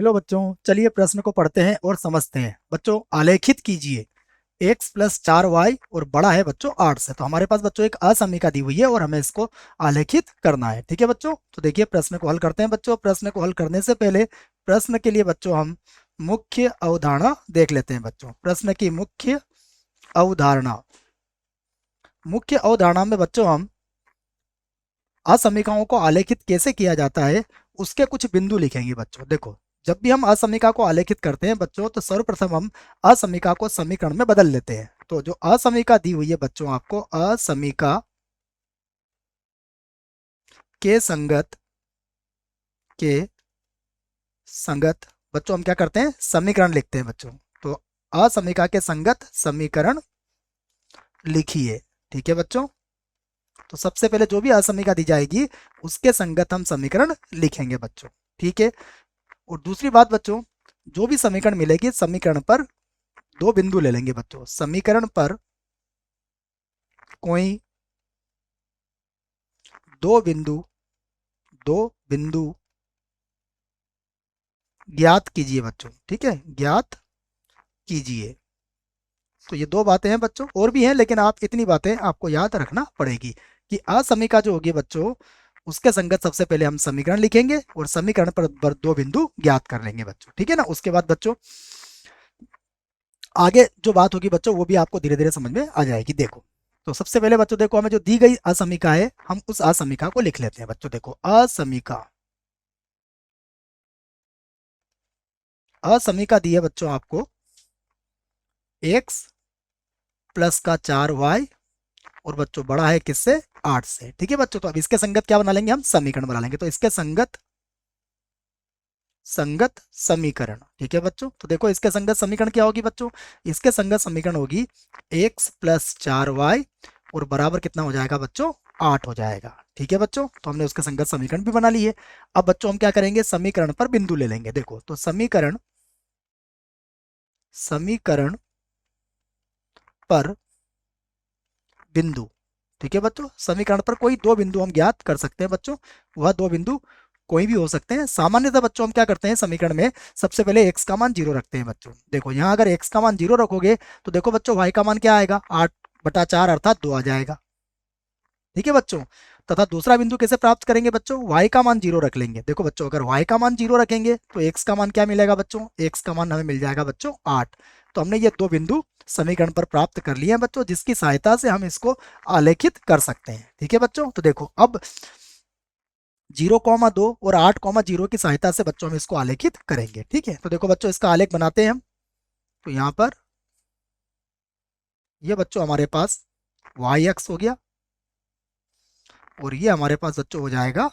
Hello बच्चों, चलिए प्रश्न को पढ़ते हैं और समझते हैं। बच्चों आलेखित कीजिए x+4y और बड़ा है बच्चों 8 से। तो हमारे पास बच्चों एक असमीका दी हुई है और हमें इसको आलेखित करना है। ठीक है बच्चों, तो देखिए प्रश्न को हल करते हैं। बच्चों प्रश्न को हल करने से पहले प्रश्न के लिए बच्चों हम मुख्य अवधारणा देख लेते हैं। बच्चों प्रश्न की अवधारणा मुख्य अवधारणा में बच्चों हम असमीकाओं को आलेखित कैसे किया जाता है उसके कुछ बिंदु लिखेंगे। बच्चों देखो, जब भी हम असमीका को आलेखित करते हैं बच्चों, तो सर्वप्रथम हम असमीका को समीकरण में बदल लेते हैं। तो जो असमीका दी हुई है बच्चों, आपको असमीका के संगत के संगत बच्चों हम क्या करते हैं, समीकरण लिखते हैं बच्चों। तो असमीका के संगत समीकरण लिखिए। ठीक है बच्चों, तो सबसे पहले जो भी असमीका दी जाएगी उसके संगत हम समीकरण लिखेंगे बच्चों। ठीक है, और दूसरी बात बच्चों, जो भी समीकरण मिलेगी समीकरण पर दो बिंदु ले लेंगे बच्चों। समीकरण पर कोई दो बिंदु दो बिंदु ज्ञात कीजिए बच्चों। ठीक है, ज्ञात कीजिए। तो ये दो बातें हैं बच्चों, और भी हैं लेकिन आप इतनी बातें आपको याद रखना पड़ेगी कि असमीका जो होगी बच्चों उसके संगत सबसे पहले हम समीकरण लिखेंगे और समीकरण पर दो बिंदु ज्ञात कर लेंगे बच्चों। ठीक है ना, उसके बाद बच्चों आगे जो बात होगी बच्चों वो भी आपको धीरे धीरे समझ में आ जाएगी। देखो, तो सबसे पहले बच्चों देखो, हमें जो दी गई असमीका है हम उस असमीका को लिख लेते हैं बच्चों। देखो असमीका असमीका दी है बच्चों आपको x+4y और बच्चों बड़ा है किससे, 8 से। ठीक है बच्चों, तो अब इसके संगत क्या बना लेंगे, हम समीकरण बना लेंगे। तो इसके संगत संगत समीकरण। ठीक है बच्चों, तो देखो इसके संगत समीकरण क्या होगी बच्चों, इसके संगत समीकरण होगी x+4y और बराबर कितना हो जाएगा बच्चों, 8 हो जाएगा। ठीक है बच्चों, तो हमने उसके संगत समीकरण भी बना लिए। अब बच्चों हम क्या करेंगे, समीकरण पर बिंदु ले लेंगे। देखो, तो समीकरण समीकरण पर बिंदु। ठीक है बच्चों, समीकरण पर कोई दो बिंदु हम ज्ञात कर सकते हैं बच्चों। वह दो बिंदु कोई भी हो सकते हैं। सामान्यतः बच्चों हम क्या करते हैं, समीकरण में सबसे पहले x का मान 0 रखते हैं बच्चों। देखो यहाँ अगर x का मान 0 रखोगे तो देखो बच्चों y का मान क्या आएगा, 8/4 अर्थात 2 आ जाएगा। ठीक है बच्चों, तथा दूसरा बिंदु कैसे प्राप्त करेंगे बच्चों, y का मान 0 रख लेंगे। देखो बच्चों, अगर y का मान 0 रखेंगे तो x का मान क्या मिलेगा बच्चों, x का मान हमें मिल जाएगा बच्चों 8। तो हमने ये दो बिंदु समीकरण पर प्राप्त कर लिए हैं बच्चों, जिसकी सहायता से हम इसको आलेखित कर सकते हैं। ठीक है बच्चों, तो देखो अब 0,2 और 8,0 की सहायता से बच्चों हम इसको आलेखित करेंगे। ठीक है, तो देखो बच्चों इसका आलेख बनाते हैं हम। तो यहाँ पर ये बच्चों हमारे पास वाई एक्स हो गया और ये हमारे पास बच्चों हो जाएगा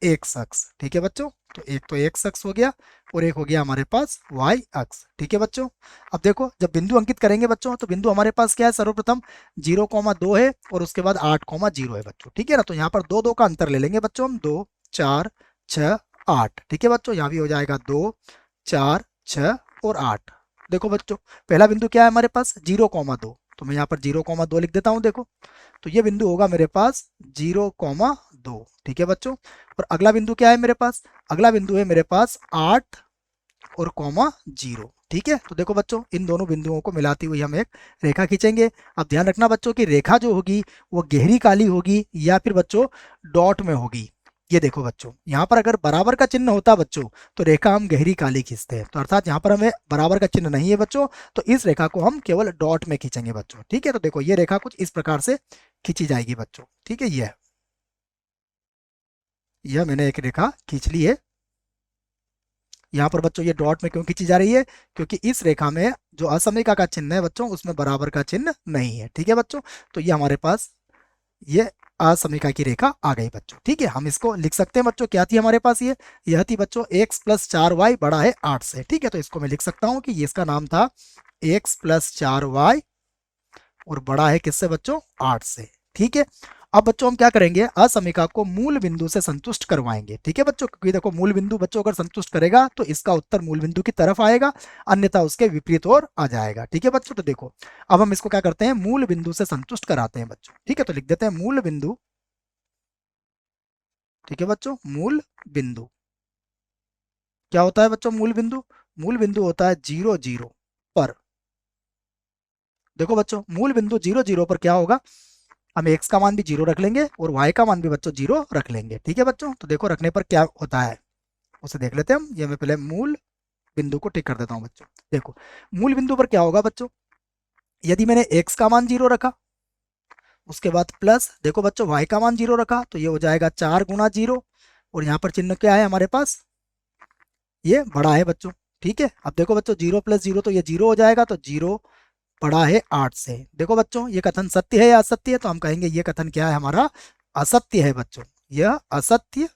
एक्स अक्स। ठीक है बच्चों, तो एक तो एक्स अक्स हो गया और एक हो गया हमारे पास वाई अक्स। ठीक है बच्चों, अब देखो जब बिंदु अंकित करेंगे बच्चों तो बिंदु हमारे पास क्या है, सर्वप्रथम 0,2 है और उसके बाद 8,0 है बच्चों। ठीक है ना, तो यहाँ पर दो दो का अंतर ले लेंगे बच्चों हम, 2 4 6 8। ठीक है बच्चों, यहाँ भी हो जाएगा 2 4 6 और 8। देखो बच्चों, पहला बिंदु क्या है हमारे पास, 0,2। तो मैं यहाँ पर 0,2 लिख देता हूँ। देखो, तो ये बिंदु होगा मेरे पास 0,2। ठीक है बच्चों, और अगला बिंदु क्या है मेरे पास, अगला बिंदु है मेरे पास 8 और कॉमा 0। ठीक है, तो देखो बच्चों इन दोनों बिंदुओं को मिलाती हुई हम एक रेखा खींचेंगे। अब ध्यान रखना बच्चों कि रेखा जो होगी वो गहरी काली होगी या फिर बच्चों डॉट में होगी। ये देखो बच्चों, यहाँ पर अगर बराबर का चिन्ह होता बच्चों तो रेखा हम गहरी काली खींचते हैं, तो अर्थात यहाँ पर हमें बराबर का चिन्ह नहीं है बच्चों, तो इस रेखा को हम केवल डॉट में खींचेंगे बच्चों। ठीक है, तो देखो ये रेखा कुछ इस प्रकार से खींची जाएगी बच्चों। ठीक है, यह मैंने एक रेखा खींच ली है। यहाँ पर बच्चों ये डॉट में क्यों खींची जा रही है, क्योंकि इस रेखा में जो असमीका का चिन्ह है बच्चों उसमें बराबर का चिन्ह नहीं है। ठीक है बच्चों, तो ये हमारे पास ये असमीका की रेखा आ गई बच्चों। ठीक है, हम इसको लिख सकते हैं बच्चों, क्या थी हमारे पास ये, यह थी बच्चों x+4y बड़ा है 8 से। ठीक है, तो इसको मैं लिख सकता हूँ कि ये इसका नाम था x+4y और बड़ा है किससे बच्चों, 8 से। ठीक है, अब बच्चों हम क्या करेंगे, असमीका को मूल बिंदु से संतुष्ट करवाएंगे। ठीक है बच्चों, क्योंकि देखो मूल बिंदु बच्चों अगर संतुष्ट करेगा तो इसका उत्तर मूल बिंदु की तरफ आएगा, अन्यथा उसके विपरीत ओर आ जाएगा। ठीक है बच्चों, तो देखो अब हम इसको क्या करते हैं, मूल बिंदु से संतुष्ट कराते हैं बच्चों। ठीक है, तो लिख देते हैं मूल बिंदु। ठीक है बच्चों, मूल बिंदु क्या होता है बच्चों मूल बिंदु होता है 0 0 पर। देखो बच्चों मूल बिंदु 0 0 पर क्या होगा, हम x का मान भी 0 रख लेंगे और y का मान भी बच्चों 0 रख लेंगे। ठीक है बच्चों, तो देखो रखने पर क्या होता है उसे देख लेते हैं हम। ये मैं पहले मूल बिंदु को टिक कर देता हूँ बच्चों। देखो मूल बिंदु पर क्या होगा बच्चों, यदि मैंने x का मान 0 रखा, उसके बाद प्लस देखो बच्चों y का मान 0 रखा, तो ये हो जाएगा 4 गुना 0, और यहाँ पर चिन्ह क्या है हमारे पास, ये बड़ा है बच्चों। ठीक है, अब देखो बच्चों 0 प्लस 0 तो ये 0 हो जाएगा, तो 0 बड़ा है 8 से। देखो बच्चों ये कथन सत्य है या असत्य है, तो हम कहेंगे ये कथन क्या है हमारा, असत्य है बच्चों, यह असत्य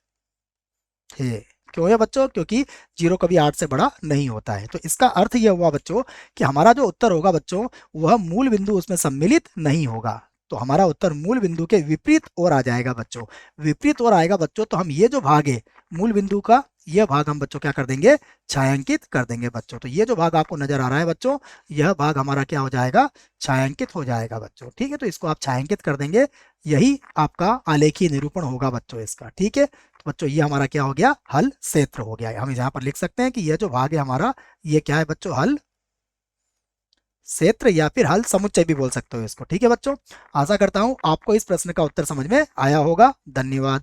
है। क्यों है बच्चों, क्योंकि 0 कभी 8 से बड़ा नहीं होता है। तो इसका अर्थ यह हुआ बच्चों कि हमारा जो उत्तर होगा बच्चों, वह मूल बिंदु उसमें सम्मिलित नहीं होगा। तो हमारा उत्तर मूल बिंदु के विपरीत ओर आ जाएगा बच्चों। विपरीत ओर आएगा बच्चों, तो हम ये जो भाग है मूल बिंदु का, यह भाग हम बच्चों क्या कर देंगे, छायांकित कर देंगे बच्चों। तो ये जो भाग आपको नजर आ रहा है बच्चों, यह भाग हमारा क्या हो जाएगा, छायांकित हो जाएगा बच्चों। ठीक है, तो इसको आप छायांकित कर देंगे, यही आपका आलेखीय निरूपण होगा बच्चों इसका। ठीक है, तो बच्चों ये हमारा क्या हो गया, हल क्षेत्र हो गया। हम यहाँ पर लिख सकते हैं कि यह जो भाग है हमारा, ये क्या है बच्चों, हल क्षेत्र या फिर हल समुच्चय भी बोल सकते हो इसको। ठीक है बच्चों, आशा करता हूं आपको इस प्रश्न का उत्तर समझ में आया होगा। धन्यवाद।